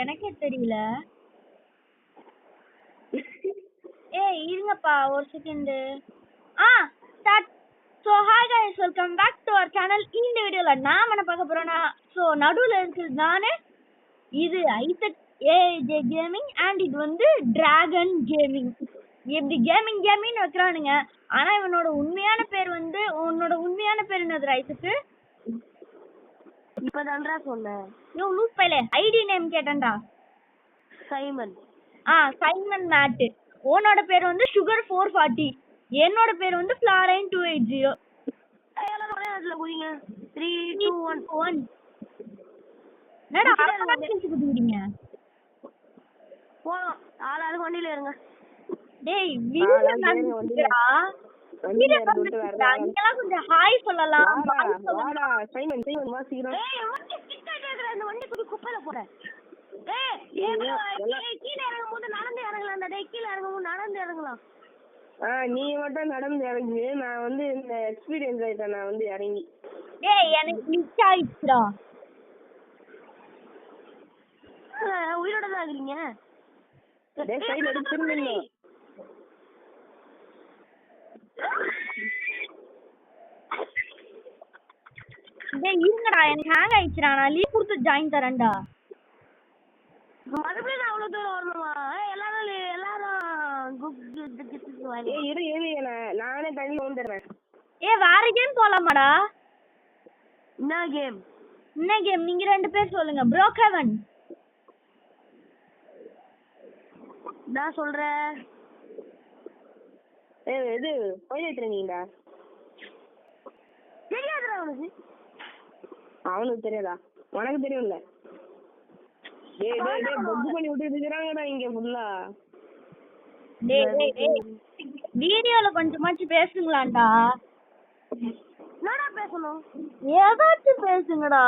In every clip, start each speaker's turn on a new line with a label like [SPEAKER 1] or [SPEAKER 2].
[SPEAKER 1] எனக்கே தெரியல. ஏய் இருங்கப்பா ஒரு second. Start. So hi guys, welcome back to our channel. இந்த வீடியோவில் நாம் என்ன பார்க்க போகிறோன்னா, ஸோ நடுவில் இருக்குது நானே, இது ஐசக் ஏஜே கேமிங் அண்ட் இது வந்து டிராகன் கேமிங். எப்படி கேமிங்னு வைக்கிறானுங்க. ஆனால் இவனோட உண்மையான பேர் வந்து, உன்னோட உண்மையான பேர் என்னது ஐசக்கு?
[SPEAKER 2] இப்பதான்டா சொன்னேன்.
[SPEAKER 1] லூப் பைலே ஐடி நேம் கேட்டேன்டா.
[SPEAKER 2] சைமன்.
[SPEAKER 1] சைமன் மேட். உன்னோட பேர் வந்து சுகர் 440. என்னோட பேர் வந்து ஃப்ளாரைன் 280.
[SPEAKER 2] எல்லாரும் ஒரே இடத்துல குதிங்க. 3 2 1.
[SPEAKER 1] என்னடா அரசனா கேச்சு குதிங்க.
[SPEAKER 2] போலாம். ஆளாளு வண்டியில இருங்க.
[SPEAKER 1] டேய் வீடியோ வந்துடா. வீடியோ வந்துடா. நீங்கலாம் கொஞ்சம் ஹாய் சொல்லலாம்.
[SPEAKER 2] வாடா சைமன் வா சீக்கிரம். ஏய் வண்டி ஸ்டிக் ஆயிடுற. இந்த வண்டி குப்பையில போற. ஏய் கீழ இறங்கும்போது நடந்து இறங்கலாம். டேய் கீழ இறங்கும்போது நடந்து இறங்கலாம். நீ மட்டும் நடந்து இறங்கி, நான் வந்து இந்த எக்ஸ்பீரியன்ஸ் ஆயிட்டேன். நான் வந்து இறங்கி
[SPEAKER 1] டேய் எனக்கு மிஸ் ஆயிடுச்சுடா.
[SPEAKER 2] உயிரோட தான் இருக்கீங்க.
[SPEAKER 1] டேய் சைடுல எடுத்து திரும்புங்க. டேய் இருங்கடா, எனக்கு ஹேங் ஆயிடுச்சுடா. நான் லீவ் கொடுத்து ஜாயின் தரேன்டா.
[SPEAKER 2] மறுபடியும் நான் அவ்வளவு தூரம் வரணுமா? எல்லாரும் இரு நானே தண்ணி வந்துடுறேன்.
[SPEAKER 1] வேற கேம் போலாமாடா?
[SPEAKER 2] என்ன கேம்?
[SPEAKER 1] நீங்க 2 பேர் சொல்லுங்க. ப்ரோக்கவன்
[SPEAKER 2] நான் சொல்றேன். இது போய் ட்ரெயினிங்கடா. தெரியாதுடா அவனுக்கு. அவனுக்கு தெரியாதா? உனக்கு தெரியும்ல. டேய் பக்கு பண்ணி விட்டு இருக்கறாங்கடா இங்க ஃபுல்லா.
[SPEAKER 1] டேய் வீடியோல கொஞ்சமாச்சு பேசுங்களாடா.
[SPEAKER 2] என்னடா பேசணும்?
[SPEAKER 1] ஏதாச்சும் பேசுங்கடா.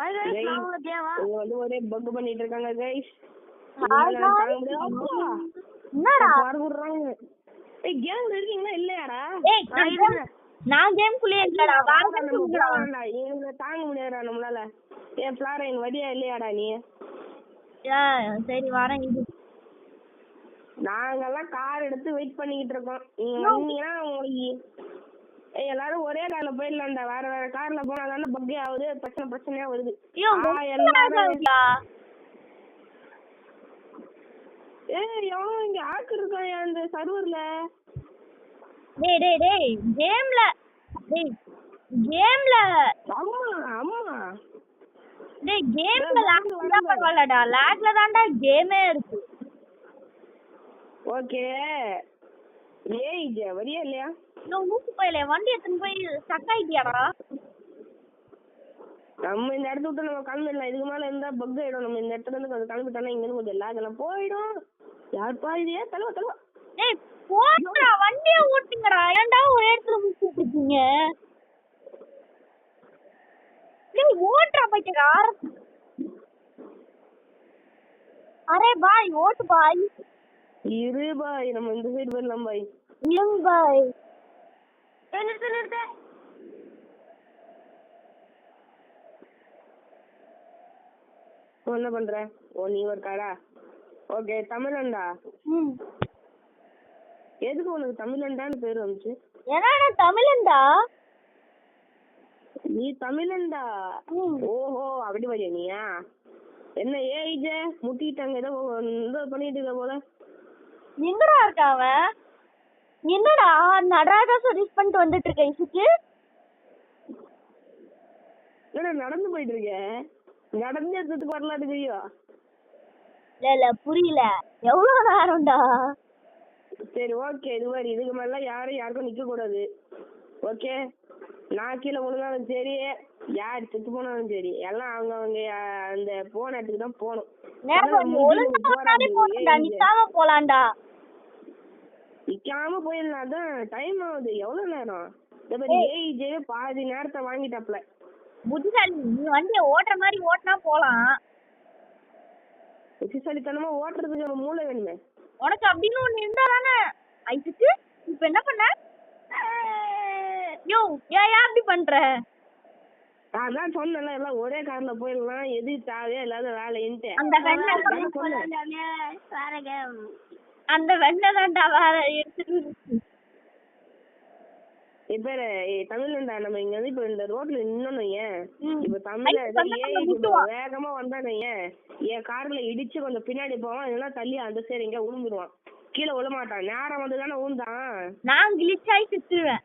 [SPEAKER 2] அவங்க தேவா இங்க வந்து ஒரே பக்கு பண்ணிட்டு இருக்காங்க गाइस.
[SPEAKER 1] என்னடா
[SPEAKER 2] வரகுறாங்க. ஏய் கேம்ல இருக்கீங்களா இல்லையாடா?
[SPEAKER 1] நான் கேம்க்குள்ளே இல்லடா.
[SPEAKER 2] வாங்கடா. இங்க தாங்க முடியாதுடா நம்மளால. ஏன் ஃப்ளாரைன் வடியா இல்லையாடா நீ?
[SPEAKER 1] சரி வரேன். இது
[SPEAKER 2] நாங்கெல்லாம் கார் எடுத்து வெயிட் பண்ணிக்கிட்டு இருக்கோம். நீங்க வந்தீங்கன்னா உங்களுக்கு எல்லாரும் ஒரே கார்ல போயிடலாம்டா. வேற வேற கார்ல போனா தானே பக்கே ஆகுது, பிரச்சனையா வருது. எவனோ இங்க ஆக்கு இருக்கான் அந்த சர்வர்ல.
[SPEAKER 1] டேய் கேம்ல
[SPEAKER 2] அம்மா
[SPEAKER 1] டேய் கேம்ல லாக் வரலடா. லாக்ல தான்டா கேமே இருக்கு.
[SPEAKER 2] ஓகே ஏய் வரியா இல்லையா?
[SPEAKER 1] நான் மூக்கு போயில வண்டி எடுத்து போய் ஸ்டக் ஆயிட்டியாடா.
[SPEAKER 2] நம்ம இந்த இடத்த விட்டு நம்ம கிளம்பிடலாம். இதுக்கு மேல இருந்தா பக் ஆயிடும். நம்ம இந்த இடத்துல இருந்து கொஞ்சம் கிளம்பிட்டோம்னா இங்க இருந்து கொஞ்சம் லாக் எல்லாம் போயிடும். யாருப்பா இது? தலவா
[SPEAKER 1] டேய் போடா வண்டியை ஓட்டுங்கடா. ஏன்டா ஒரே இடத்துல முக்கிட்டு இருக்கீங்க? டேய் ஓட்றா பைக்கடா. அரே பாய் ஓட்டு பாய்.
[SPEAKER 2] இரு பாய், நம்ம இந்த சைடு போயிடலாம் பாய்.
[SPEAKER 1] இல்லங்க பாய்.
[SPEAKER 2] நிறுத்து. என்ன பண்ற? நீ ஒரு காடா. ஓகே தமிழன்டா. எதுக்கு உனக்கு தமிழன்டான்னு பேர் வந்துச்சு?
[SPEAKER 1] ஏன்னா தமிழன்டா.
[SPEAKER 2] நீ தமிழன்டா. ஓஹோ அப்படி பாரியா நீயா? என்ன ஏஜ் முட்டிட்டாங்க ஏதோ பண்ணிட்டு இருக்க போல.
[SPEAKER 1] எங்கடா இருக்கா அவன்? என்னடா நடராஜா சர்வீஸ் பண்ணிட்டு வந்துட்டு இருக்க இசுக்கு?
[SPEAKER 2] என்னடா நடந்து போயிட்டு இருக்க? நடந்து எடுத்துட்டு வரலாட்டுக்கிறியோ?
[SPEAKER 1] இல்ல புரியல. எவ்வளவு நேரம்டா?
[SPEAKER 2] சரி ஓகே இது மாதிரி இதுக்கு மேல யாருக்கும் நிக்க கூடாது. ஓகே நான் கீழே விழுந்தாலும் சரி, யார் செத்து போனாலும் சரி, எல்லாம் அவங்க அந்த போன இடத்துக்கு தான் போகணும். நிக்காம போயிடலாம். அதான் டைம் ஆகுது. எவ்வளவு நேரம்? ஏஜே பாதி நேரத்தை வாங்கிட்டாப்ல.
[SPEAKER 1] புத்திசாலி நீ வண்டிய ஓட்டுற மாதிரி ஓட்டினா போலாம்.
[SPEAKER 2] புத்திசாலித்தனமா ஓட்டுறதுக்கு நம்ம மூளை வேணுமே.
[SPEAKER 1] உனக்கு அப்படின்னு ஒண்ணு இருந்தா தானே ஐசுக்கு. இப்ப என்ன பண்ண? யோ ஏன் அப்படி பண்ற?
[SPEAKER 2] அதான் சொன்னேன்ல எல்லாம் ஒரே கார்ல போயிடலாம், எது தேவையா இல்லாத வேலைன்ட்டு.
[SPEAKER 1] அந்த வெண்ணெய் அந்த வெண்ணெய் தான்டா வேற எடுத்துட்டு
[SPEAKER 2] இப்ப தமிழ்லண்டா நம்ம இங்க வந்து இப்ப இந்த ரோட்ல நின்னோம் ஏன் இப்ப தமிழ்ல வேகமா வந்தானே என் கார்ல இடிச்சு கொஞ்சம் பின்னாடி போவான், இல்லைன்னா தள்ளி அந்த சைடு எங்க விழுந்துருவான், கீழே விழ மாட்டான், நேரம் வந்து தானே விழுந்தான்.
[SPEAKER 1] நான் கிளிச்சாய் திட்டுவேன்.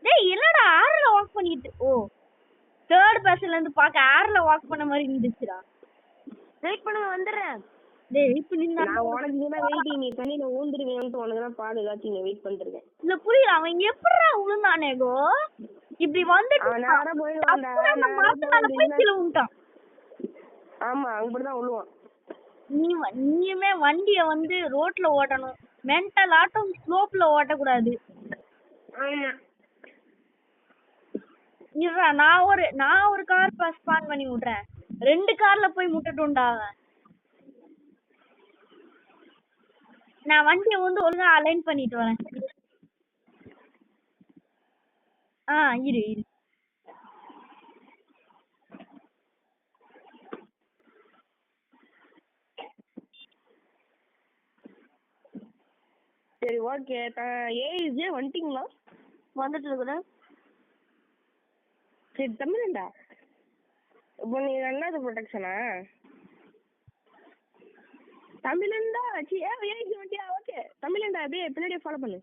[SPEAKER 1] டேய் இல்லடா ஆர்ல வாக் பண்ணிட்டு தேர்ட் பர்சன்ல இருந்து பாக்க ஆர்ல வாக் பண்ண மாதிரி இருந்துச்சுடா. வெயிட் பண்ணுங்க வந்துறேன். டேய் வெயிட் பண்ணி
[SPEAKER 2] நான் உனக்கு தான் வெயிட்டிங், நீ தண்ணில ஊந்துருவேன்னு உனக்கு தான் பாடு ஏதாச்சும் வெயிட் பண்ணிட்டு இருக்கேன்.
[SPEAKER 1] இல்ல புரியல அவன் எப்படிடா விழுந்தானேகோ இப்படி வந்துட்டு
[SPEAKER 2] நேரா போயிடுவான்டா,
[SPEAKER 1] விழுந்தான்.
[SPEAKER 2] ஆமா அப்படிதான் விழுவான்.
[SPEAKER 1] நீயுமே வண்டிய வந்து ரோட்ல ஓட்டணும், மென்டல் ஆட்டம் ஸ்லோப்ல ஓட்டக்கூடாது.
[SPEAKER 2] ஆமா
[SPEAKER 1] இருடா நான் ஒரு கார் ஸ்பான் பண்ணி விடுறேன், 2 கார்ல போய் முட்டட்டும்டா. நான் வண்டியை வந்து ஒழுங்கா அலைன் பண்ணிட்டு வரேன். இரு
[SPEAKER 2] சரி ஓகே. ஏஜே வந்துட்டீங்களா?
[SPEAKER 1] வந்துட்டு இருக்கிறேன்.
[SPEAKER 2] சரி தமிழ்டா, இப்போ நீ ரெண்டாவது ப்ரொடெக்ஷனா தமிழ்ண்டா? ஏஜ் வந்துட்டியா? ஓகே தமிழ்ண்டா அப்படியே பின்னாடியே ஃபாலோ பண்ணு.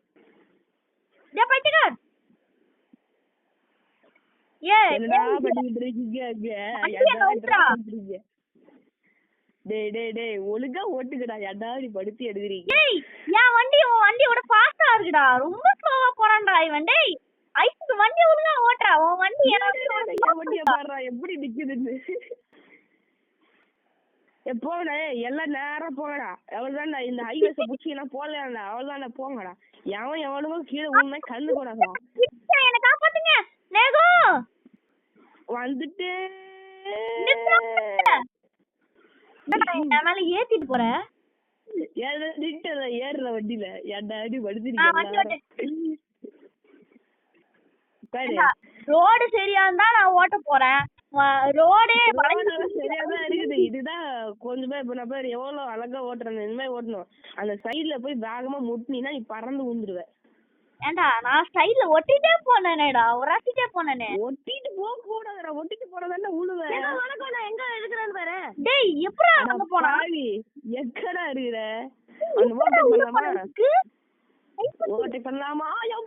[SPEAKER 2] ஒழுங்கா ஓட்டுக்கடா, எடாடி படுத்தி எடுக்கிறீங்க.
[SPEAKER 1] என் வண்டி உன் வண்டியோட ஃபாஸ்டா இருக்குடா, ரொம்ப ஸ்லோவா போறான்டா இவன். டேய் ஐஸ்க்கு வண்டி ஒழுங்கா ஓட்டுறா, உன் வண்டி
[SPEAKER 2] என் வண்டிய பாடுறா எப்படி நிக்குதுன்னு. போங்கடா எல்லாம் நேரம் போங்கடா, எவ்வளவுதான்டா இந்த ஹைவேஸ புடிச்சீங்கன்னா போடலாம்டா, அவ்வளவுதான்டா போங்கடா. எவனுமோ கீழே உண்மை கண்ணு கூடாதா.
[SPEAKER 1] என்ன காப்பாத்துங்க நேகோ
[SPEAKER 2] வந்துட்டு
[SPEAKER 1] மேல ஏத்திட்டு போற
[SPEAKER 2] ஏறுற வண்டியில ஏன்டா அடி படுத்துறீங்க.
[SPEAKER 1] ரோடு சரியா இருந்தா நான் ஓட்ட போறேன், ரோடே
[SPEAKER 2] சரியாதான் இருக்குது. இதுதான் கொஞ்சமே இப்ப நான் பேர் எவ்வளவு அழகா ஓட்டுறேன், இந்த மாதிரி ஓட்டணும். அந்த சைட்ல போய் வேகமா முட்டினா நீ பறந்து ஊந்துருவ.
[SPEAKER 1] ஏண்டா நான் சைடுல ஒட்டிட்டே போனேனேடா, ஒராட்டிட்டே போனேனே.
[SPEAKER 2] ஒட்டிட்டு போக கூடாதுடா, ஒட்டிட்டு போறதானே உழுவேன்.
[SPEAKER 1] நான் எங்க இருக்கிறேன்னு பாரு. டேய் எப்பறா அங்க போனா?
[SPEAKER 2] எக்கடா இருக்குற? அந்த ஓட்டை பண்ணலாமா? ஓட்டை பண்ணலாமா?
[SPEAKER 1] ஐயோ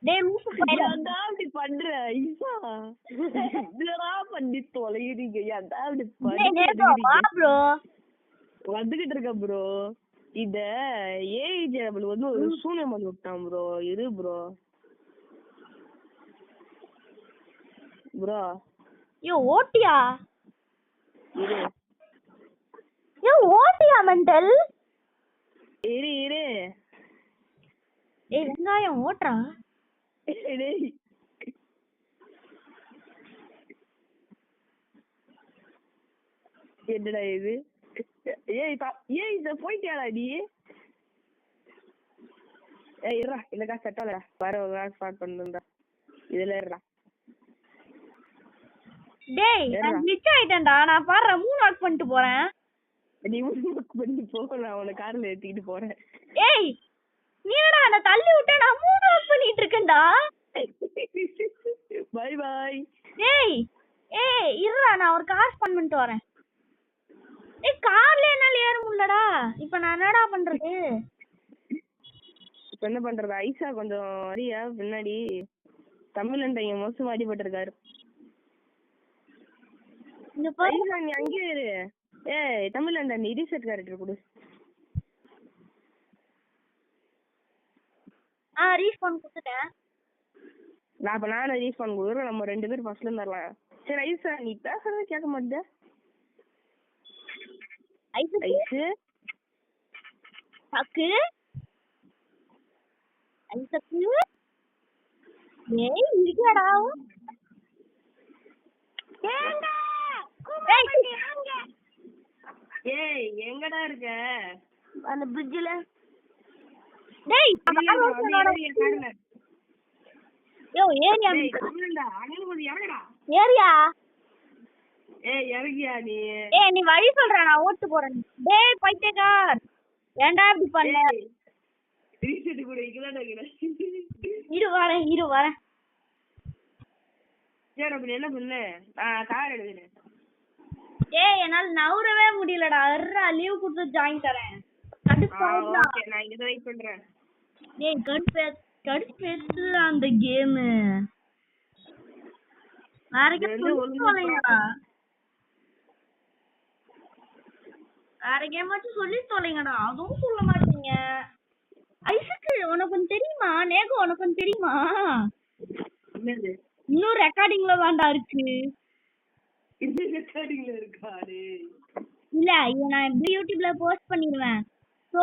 [SPEAKER 1] டேய் மூசு போயிடா.
[SPEAKER 2] ஏன்டா அப்படி பண்ற ஐசா? இதெல்லா பண்ணி தொலைகிறீங்க, ஏன்டா அப்படி
[SPEAKER 1] பண்றீங்க? வா ப்ரோ,
[SPEAKER 2] வந்துகிட்டு இருக்க ப்ரோ. இத ஏஜ் வந்து ஒரு சூனியம் பண்ணி விட்டான் ப்ரோ. இரு ப்ரோ ப்ரோ
[SPEAKER 1] யோ ஓட்டியா?
[SPEAKER 2] இரு
[SPEAKER 1] யோ ஓட்டியா மெண்டல்?
[SPEAKER 2] இரு இரு
[SPEAKER 1] ஏய் வெங்காயம் ஓட்றா.
[SPEAKER 2] டேய் என்னடா இது? ஏய் இத போயிட்டியாடா நீ? ஏய் இருடா, இல்லக்கா செட் ஆகலடா, வர ஒரு நாள் ஸ்டார்ட் பண்ணுடா. இதுல இருடா.
[SPEAKER 1] டேய் நான் கிளிச் ஆயிட்டேன்டா, நான் பாறேன் 3 வாக் பண்ணிட்டு போறேன்.
[SPEAKER 2] நீ 3 வாக் பண்ணி போ, நான் உன்னை கார்ல ஏத்திட்டு போறேன்.
[SPEAKER 1] ஏய் நீ என்னடா நான் தள்ளி விட்டா, நான் 3 வாக் பண்ணிட்டு இருக்கேன்டா.
[SPEAKER 2] Bye bye.
[SPEAKER 1] ஏய் இருடா நான் ஒரு கார் ஸ்பான் பண்ணிட்டு வரேன். ஏய் கார்ல என்னால ஏற முடியலடா, இப்போ நான் என்னடா பண்றது?
[SPEAKER 2] இப்போ என்ன பண்றது? ஐசா கொஞ்சம் வரியா பின்னாடி? தமிழ்லண்டைங்க மோசமா அடிபட்டிருக்காரு. ஐசா நீ அங்கேயே இரு. ஏய் தமிழ்லண்டா நீ ரீசெட் கேரக்டர் கொடு.
[SPEAKER 1] ரீஸ்பான் கொடுத்துட்டேன்.
[SPEAKER 2] நானும் ரீஸ்பான் கொடுக்குறேன், நம்ம 2 பேரும் ஃபர்ஸ்ட்ல இருந்தரலாம். சரி ஐசா நீ பேசுறதே கேட்க மாட்டேன். ஐசு அக்கு ஐசக்கு ஏய் இருக்கடா. ஏய் எங்கடா இருக்க? அந்த பிரிட்ஜ்ல. டேய்
[SPEAKER 1] யோ ஏரியா
[SPEAKER 2] டேய் தமிழன்டா அங்கல போய் இறங்கடா.
[SPEAKER 1] ஏரியா
[SPEAKER 2] ஏய் இறங்கியா நீ?
[SPEAKER 1] நீ வழி சொல்ற நான் ஓட்டு போறேன். டேய் பைத்தியக்கார் ஏன்டா இப்படி பண்ண?
[SPEAKER 2] ரீசெட் கூட இங்கதான் இருக்கற.
[SPEAKER 1] இரு வரேன்.
[SPEAKER 2] சரி அப்ப என்ன பண்ணு? நான் கார் எடுக்கிறேன்.
[SPEAKER 1] என்னால நவுறவே முடியலடா. அர்ரா லீவ் கொடுத்து ஜாயின் தரேன். கடுப்பாயிடுடா.
[SPEAKER 2] ஓகே நான் இங்க வெயிட் பண்றேன்.
[SPEAKER 1] டேய் கடுப்பேத்து அந்த கேம். வேற கேம் சொல்லுங்கடா. வேற கேம் வச்சு சொல்லி தொலைங்கடா. அதுவும் சொல்ல மாட்டீங்க. ஐசக்கு உனக்கு ஒன்று தெரியுமா? நேகோ உனக்கு ஒன்று தெரியுமா?
[SPEAKER 2] என்னது?
[SPEAKER 1] இன்னும் ரெக்கார்டிங்ல தான்டா இருக்கு.
[SPEAKER 2] இது ரெக்கார்டிங்ல இருக்கா?
[SPEAKER 1] இல்ல இத நான் எப்படி யூடியூப்ல போஸ்ட் பண்ணிடுவேன். சோ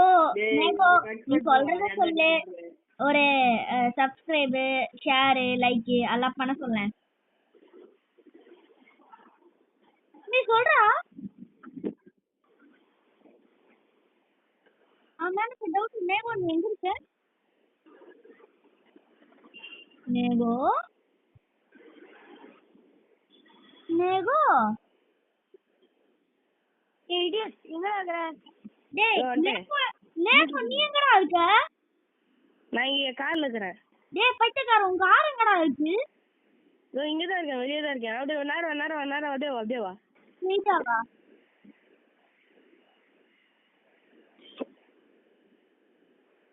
[SPEAKER 1] நேகோ நீ சொல்றத சொல்லு. ஒரு சப்ஸ்கிரைப், ஷேர், லைக் எல்லாம் பண்ண சொல்லேன். நீ சொல்றா. எனக்கு டவுட். நேகோ நீ எங்க இருக்க? நேகோ ஏய் இடியட் எங்கடா இருக்க? டேய் நேகோ நீ எங்கடா இருக்க?
[SPEAKER 2] நான் இங்க கார்ல இருக்கறேன்.
[SPEAKER 1] டேய் பைத்தியக்கார உன் கார் எங்கடா இருக்கு?
[SPEAKER 2] இங்க தான் இருக்கேன், வெளிய தான் இருக்கேன். அப்படியே நேரா அப்படியே வா.
[SPEAKER 1] ஸ்ட்ரைட்டா வா.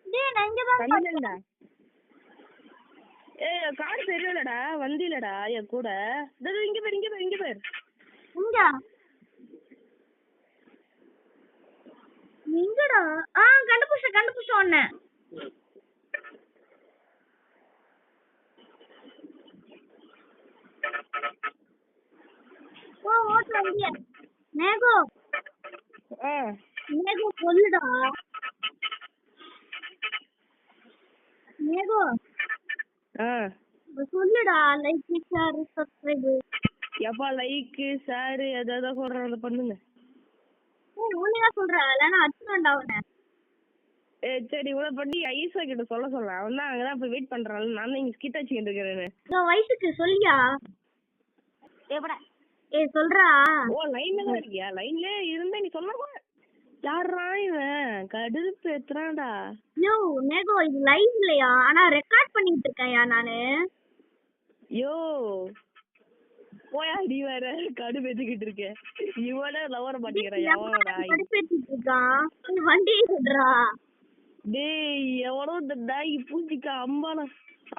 [SPEAKER 1] டேய் நான் இங்க தான் இருக்கேன்.
[SPEAKER 2] ஏய் கார் தெரியலடா, வந்திலடா என் கூட. இங்க பேர்.
[SPEAKER 1] இங்க எங்கடா? கண்டுபிடிச்ச உன்னை. ஓட்டு வண்டிய. நேகோ சொல்லுடா. நேகோ சொல்லுடா. Like share subscribe.
[SPEAKER 2] எப்பா லைக் ஷேர் ஏதாவது சொல்றத பண்ணுங்க.
[SPEAKER 1] ஒழுங்கா சொல்ற இல்லனா அடிச்சுடா அவனை.
[SPEAKER 2] சரி இவ்வளோ பண்ணி ஐசா கிட்ட சொல்ல அவன் தான் அங்கதான் போய் வெயிட் பண்றான். நான் தான் இங்க ஸ்கிட் வச்சுக்கிட்டு இருக்கிறேன்.
[SPEAKER 1] வயசுக்கு சொல்லியா? சொல்றா.
[SPEAKER 2] ஓ லைன்ல தான் இருக்கியா? லைன்ல இருந்தா நீ சொல்லமா? யாரா இவன் கடுப்பு ஏத்துறான்டா.
[SPEAKER 1] நேகோ இது லைவ் இல்லையா? ஆனா ரெக்கார்ட் பண்ணிட்டு இருக்கேன் நானு.
[SPEAKER 2] போயா நீ வேற கடுப்பு ஏத்திக்கிட்டு இருக்க. இவனே லவர மாட்டேங்கிறான்.
[SPEAKER 1] கடுப்பேத்திட்டு இருக்கான். வண்டி விடுறா.
[SPEAKER 2] டேய் எவனோ இந்த டாய் பூச்சிக்கா அம்பாடா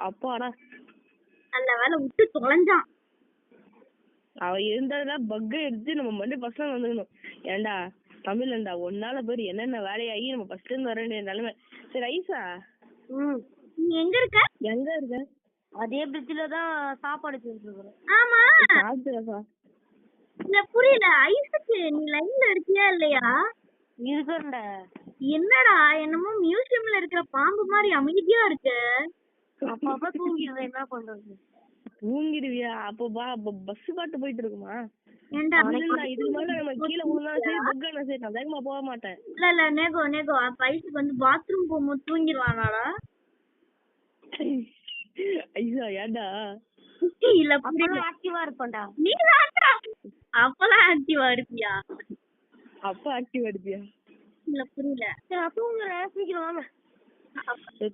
[SPEAKER 2] அப்பாடா.
[SPEAKER 1] நல்ல வேலை விட்டு தொலைஞ்சான்.
[SPEAKER 2] அவன் இருந்ததுதான் பக்க எடுத்து நம்ம மறுபடியும் ஃபர்ஸ்ட்ல வந்துக்கணும். ஏண்டா தமிழ்லண்டா ஒன்னால பேர் என்னென்ன வேலையாகி நம்ம ஃபர்ஸ்ட்ல இருந்து வர வேண்டிய நிலைமை. சரி ஐசா
[SPEAKER 1] நீ எங்க
[SPEAKER 2] இருக்க?
[SPEAKER 1] அதே பிரிட்ஜ்ல தான் சாப்பாடு செஞ்சுருக்கோம். ஆமா
[SPEAKER 2] சாப்பிடுறப்பா.
[SPEAKER 1] இல்ல புரியல. ஐசக்கு நீ லைன்ல இருக்கியா இல்லையா?
[SPEAKER 2] இருக்கேன்டா.
[SPEAKER 1] என்னடா என்னமோ மியூசியம்ல இருக்கிற பாம்பு மாதிரி அமைதியா இருக்கு.
[SPEAKER 2] அப்ப தூங்கிடுவேன். என்ன பண்றது? தூங்கிடுவியா? அப்ப பஸ் பாட்டு போயிட்டு இருக்குமா? இதுக்கு மேல நம்ம கீழே விழுந்தாலும் சரி பக்கான சரி நான் வேகமா போக மாட்டேன்.
[SPEAKER 1] இல்ல நேகோ அப்ப ஐசுக்கு வந்து பாத்ரூம் போகும்போது தூங்கிடுவானாடா?
[SPEAKER 2] ஐயா ஏண்டா?
[SPEAKER 1] இல்ல ஆக்டிவா இருப்பேன்டா. நீ அப்பதான் ஆக்டிவா இருப்பியா?
[SPEAKER 2] அப்ப ஆக்டிவா இருப்பியா?
[SPEAKER 1] இல்ல புரியல. தூங்குறேன் சீக்கிரம் வாங்க.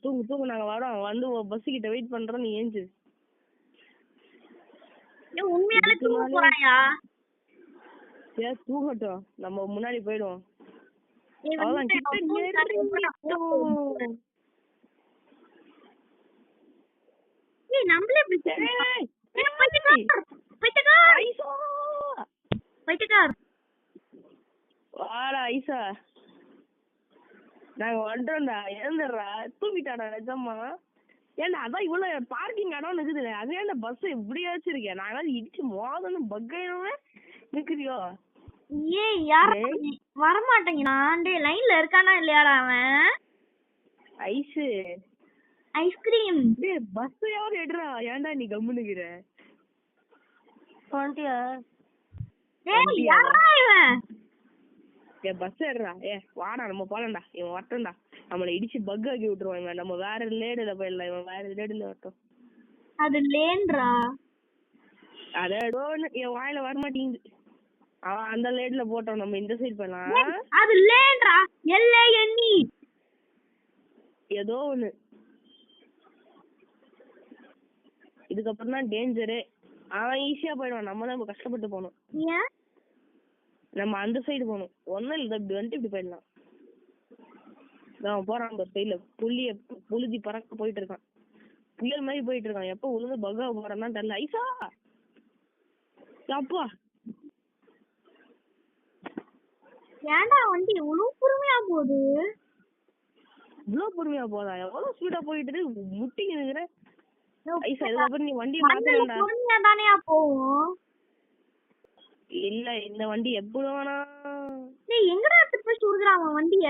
[SPEAKER 2] தூங்கு நாங்க வரோம். வந்து பஸ் கிட்ட வெயிட் பண்றோம். நீ ஏஞ்சு.
[SPEAKER 1] உண்மையாலே தூங்க போறாயா?
[SPEAKER 2] தூங்கட்டும். நம்ம முன்னாடி போயிடுவோம்.
[SPEAKER 1] நம்மளே
[SPEAKER 2] வாடா ஐசா நாங்க வந்துட்டோம்டா. எழுந்துடுறா. தூங்கிட்டாடா நிஜமா? ஏன்டா அதான் இவ்வளவு பார்க்கிங் இடம் இருக்குது. அதே அந்த பஸ் இப்படி வச்சிருக்கேன். நான் இடிச்சு மோதணும் பக்கையினவே நிக்கிறியோ?
[SPEAKER 1] வரமாட்டேங்கண்ணா. லைன்ல இருக்கானா இல்லையாடா அவன்? ஐஸ்கிரீம்
[SPEAKER 2] பஸ் யாரும் எடுறா. ஏன்டா நீ கம்முனுக்குற? பஸ் எடுறா. வாடா நம்ம போலாம்டா. இவன் வரட்டும்டா. நம்மள இடிச்சு பக் ஆக்கி விட்டுருவாங்க. நம்ம வேற லேடுல போயிடலாம். இவன் வேற லேடுல வரட்டும்.
[SPEAKER 1] அது லேன்றா.
[SPEAKER 2] அட டோன்னு என் வாயில வர மாட்டேங்குது. அவன் அந்த லேட்ல போட்டோம், நம்ம இந்த சைடு பண்ணலாம்.
[SPEAKER 1] அது லேன்றா. LANE.
[SPEAKER 2] ஏதோ ஒண்ணு. இதுக்கப்புறம் தான் டேஞ்சரு. அவன் ஈஸியா போயிடுவான், நம்ம தான் கஷ்டப்பட்டு போகணும்.
[SPEAKER 1] ஏன்
[SPEAKER 2] நம்ம அந்த சைடு போகணும். ஒன்னும் இல்லை, இப்படி வந்துட்டு இப்படி போயிடலாம். அவன் போறான் அந்த சைடுல புழுதி பறக்க போயிட்டு இருக்கான். புயல் மாதிரி போயிட்டு இருக்கான். எப்ப உழுந்து பகா போறான்னு தான் தெரியல. ஐசா அப்பா
[SPEAKER 1] ஏன்டா வண்டி இவ்வளவு பொறுமையா போகுது?
[SPEAKER 2] இவ்வளவு பொறுமையா போதா? எவ்வளவு ஸ்பீடா போயிட்டு முட்டிக்கு நிக்கிற. ஐசா இதுக்கப்புறம் நீ வண்டியை மாத்தணும்டா.
[SPEAKER 1] பொறுமையா தானேயா போவோம்.
[SPEAKER 2] இல்ல இந்த வண்டி எப்படி வேணா.
[SPEAKER 1] டேய் எங்கடா எடுத்து போய் சுடுறான் அவன் வண்டிய?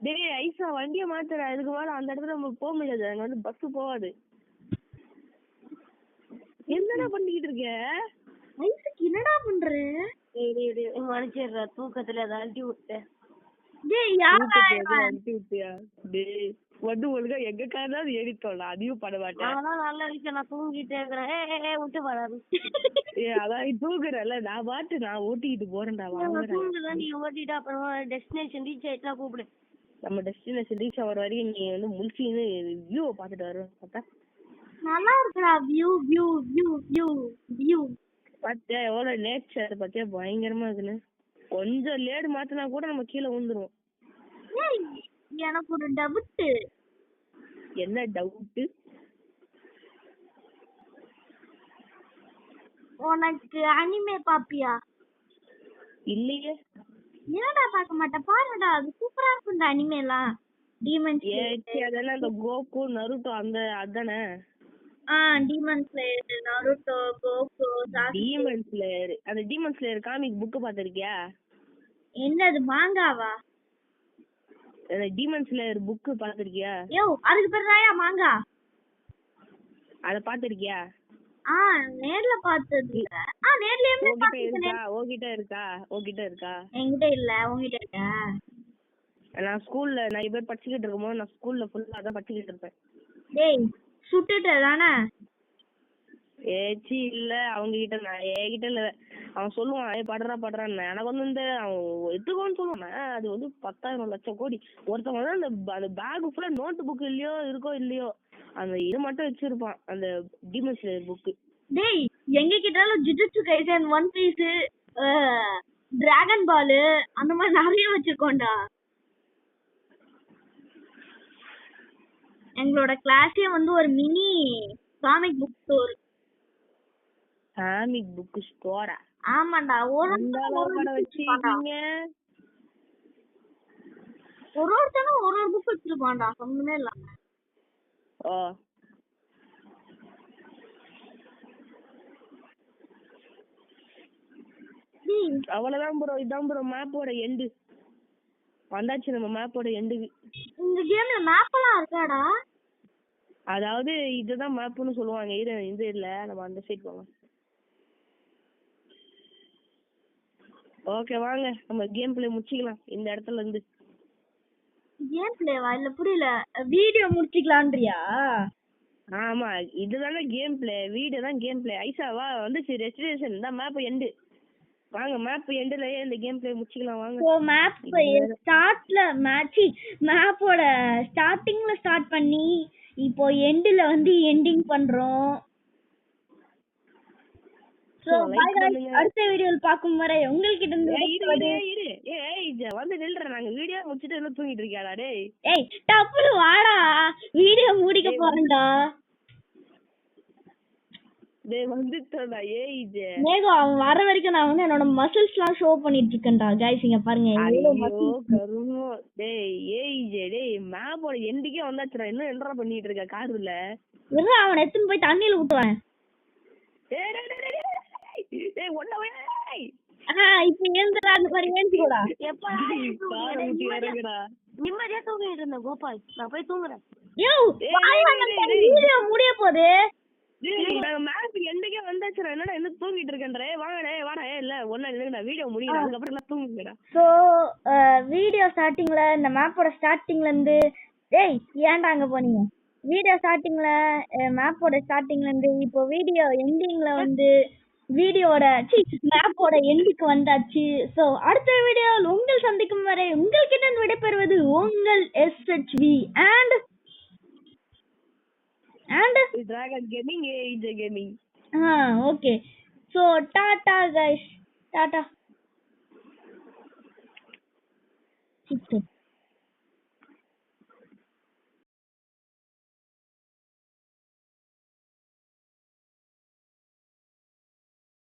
[SPEAKER 2] டேய் ஐசா வண்டியை மாத்துற. இதுக்கு மேல அந்த இடத்துல நம்ம போக முடியாது, அங்க வந்து பஸ் போகாது. என்னடா பண்ணிக்கிட்டு இருக்க?
[SPEAKER 1] ஐசுக்கு என்னடா பண்ற?
[SPEAKER 2] மனுஷன் தூக்கத்துல அழட்டி விட்டேன்.
[SPEAKER 1] டேய் யாரா
[SPEAKER 2] அழட்டி விட்டியா? டேய் வந்து ஒழுங்கா எங்க காரணம் ஏறிட்டோம்ல, அதையும் பண்ண மாட்டேன்.
[SPEAKER 1] அதான் நல்ல விஷயம், நான் தூங்கிட்டே இருக்கிறேன். விட்டு வராது.
[SPEAKER 2] அதான் தூக்குறல, நான் பாட்டு நான் ஓட்டிக்கிட்டு போறேன்டா.
[SPEAKER 1] தூங்குதான் நீ ஓட்டிட்டு அப்புறமா டெஸ்டினேஷன் ரீச் ஆயிட்டா கூப்பிடு.
[SPEAKER 2] நம்ம டெஸ்டினேஷன் ரீச் ஆகிற வரைக்கும் நீ வந்து முழிச்சின்னு வியூவை பாத்துட்டு வருவேன். பார்த்தா
[SPEAKER 1] நல்லா இருக்குடா view view view view view.
[SPEAKER 2] பாத்தியா எவ்வளவு நேச்சர் பாத்தியா, பயங்கரமா இருக்குன்னு. கொஞ்சம் லேடு மாத்தினா கூட நம்ம கீழே விழுந்துருவோம்.
[SPEAKER 1] எனக்கு ஒரு டவுட்.
[SPEAKER 2] என்ன டவுட்?
[SPEAKER 1] உனக்கு அனிமே பாப்பியா?
[SPEAKER 2] இல்லையே.
[SPEAKER 1] ஏன்டா பார்க்க மாட்டேன்? பாருடா, அது சூப்பரா இருக்கும்டா அனிமே எல்லாம். டீமன்
[SPEAKER 2] ஸ்லேயர் அதெல்லாம் அந்த கோகு நருட்டோ அந்த அதானே.
[SPEAKER 1] Demon slayer, Naruto, Coco,
[SPEAKER 2] demon slayer. அந்த டீமன் ஸ்லேயர் காமிக் புக் பாத்திருக்கியா?
[SPEAKER 1] என்னது மாங்காவா?
[SPEAKER 2] அந்த டீமன் ஸ்லேயர் புக் பாத்திருக்கியா?
[SPEAKER 1] யோ அதுக்கு பேர் தாயா மாங்கா.
[SPEAKER 2] அத பாத்திருக்கியா?
[SPEAKER 1] நேர்ல பார்த்தது இல்ல. நேர்லயே
[SPEAKER 2] உன்கிட்ட இருக்கா?
[SPEAKER 1] என்கிட்ட இல்ல, உன்கிட்ட இருக்கா?
[SPEAKER 2] நான் ஸ்கூல்ல நிறைய பேர் படிச்சுக்கிட்டு இருக்கும்போது நான் ஸ்கூல்ல ஃபுல்லா அதான் படிச்சுக்கிட்டு இருப்பேன்.
[SPEAKER 1] டேய் சுட்டுட்ட தானே?
[SPEAKER 2] ஏச்சி இல்ல, அவங்க கிட்ட நான் என்கிட்ட இல்ல. அவன் சொல்லுவான் படுறான்னு. எனக்கு வந்து இந்த அவன் எதுக்குன்னு சொல்லுவான். அது வந்து 10,000 லட்சம் கோடி. ஒருத்தவங்க வந்து அந்த பேக் ஃபுல்லா நோட் புக் இருக்கோ இல்லையோ அந்த இது மட்டும் வச்சிருப்பான், அந்த டீமன் ஸ்லேயர் புக்.
[SPEAKER 1] டேய் எங்க கிட்டால Jujutsu Kaisen, One Piece, Dragon Ball அந்த மாதிரி நிறைய வச்சிருக்கோம்டா. எங்களோட கிளாஸே வந்து ஒரு mini comic book store.
[SPEAKER 2] Comic book ஸ்டோரா?
[SPEAKER 1] ஆமாண்டா. ஒருத்தனும் ஒரு புக் வச்சிருப்பான்டா, சொன்னே இல்ல.
[SPEAKER 2] அவ்வளவுதான் ப்ரோ. இதான் ப்ரோ மேப்போட எண்டு. வந்தாச்சு நம்ம மேப்போட எண்டுக்கு.
[SPEAKER 1] இந்த கேம்ல மேப் எல்லாம் இருக்காடா?
[SPEAKER 2] அதாவது இதுதான் மேப்னு சொல்லுவாங்க. இது இல்ல, நம்ம அந்த சைடு போங்க. ஓகே வாங்க நம்ம கேம் பிளே முடிச்சிக்கலாம் இந்த இடத்துல இருந்து.
[SPEAKER 1] கேம் பிளேவா? இல்ல புரியல. வீடியோ முடிச்சிக்கலாம்ன்றியா?
[SPEAKER 2] ஆமா இதுதானே கேம் பிளே, வீடியோ தான் கேம் பிளே. ஐசாவா வந்துச்சு டெஸ்டினேஷன் தான் மேப் எண்டு. வாங்க மேப் எண்டுலயே இந்த கேம் பிளே முடிச்சிக்கலாம் வாங்க.
[SPEAKER 1] சோ மேப் ஸ்டார்ட்ல மேப்போட ஸ்டார்டிங்ல ஸ்டார்ட் பண்ணி இப்போ எண்டுல வந்து எண்டிங் பண்றோம். சோ பை गाइस, அடுத்த வீடியோல பாக்கும் வரை உங்ககிட்ட இருந்து
[SPEAKER 2] வந்து நில்ற. நாங்க வீடியோ முடிச்சிட்டு என்ன தூங்கிட்டு இருக்கியாடா?
[SPEAKER 1] டேய் டப்புனு வாடா, வீடியோ முடிக்க போறேன்டா.
[SPEAKER 2] டேய் வந்துட்டடா.
[SPEAKER 1] மேகோ அவன் வர வரைக்கும் நான் வந்து என்னோட மசில்ஸ்லாம் ஷோ பண்ணிட்டு இருக்கேன்டா. गाइस இங்க பாருங்க எவ்வளவு மசில்ஸ்.
[SPEAKER 2] கருமோ. டேய் மேப்போட எண்டுக்கே வந்தாச்சுடா. என்ன என்னடா பண்ணிட்டு இருக்க கார்ல?
[SPEAKER 1] விடுறா, அவன் எடுத்துன்னு போய் தண்ணியில ஊத்துவேன்.
[SPEAKER 2] டேய் ஒண்ணவே
[SPEAKER 1] இப்ப ஏந்துடா, அந்த மாதிரி ஏந்துடா.
[SPEAKER 2] எப்பா இறங்குடா.
[SPEAKER 1] நிம்மதியா தூங்கிட்டு இருந்தேன் கோபால், நான் போய் தூங்குறேன். யோ வீடியோ முடிய போகுது.
[SPEAKER 2] மேப் எண்டுக்கே வந்தாச்சுடா. என்னடா என்ன தூங்கிட்டு இருக்கேன்றே? வாடா இல்ல ஒண்ணு இல்லடா, வீடியோ முடியல அதுக்கப்புறம் எல்லாம் தூங்குங்கடா.
[SPEAKER 1] சோ வீடியோ ஸ்டார்டிங்ல இந்த மேப்போட ஸ்டார்டிங்ல இருந்து டேய் ஏன்டா அங்க போனீங்க? வீடியோ ஸ்டார்டிங்ல மேப்போட ஸ்டார்டிங்ல இருந்து இப்போ வீடியோ எண்டிங்ல வந்து வீடியோட மேப்போட எண்டுக்கு வந்தாச்சு. ஸோ அடுத்த வீடியோவில் உங்கள் சந்திக்கும் வரை உங்கள்கிட்ட விடைபெறுவது உங்கள் SHV and
[SPEAKER 2] Dragon Gaming, AJ Gaming.
[SPEAKER 1] Okay. So Tata guys, Tata.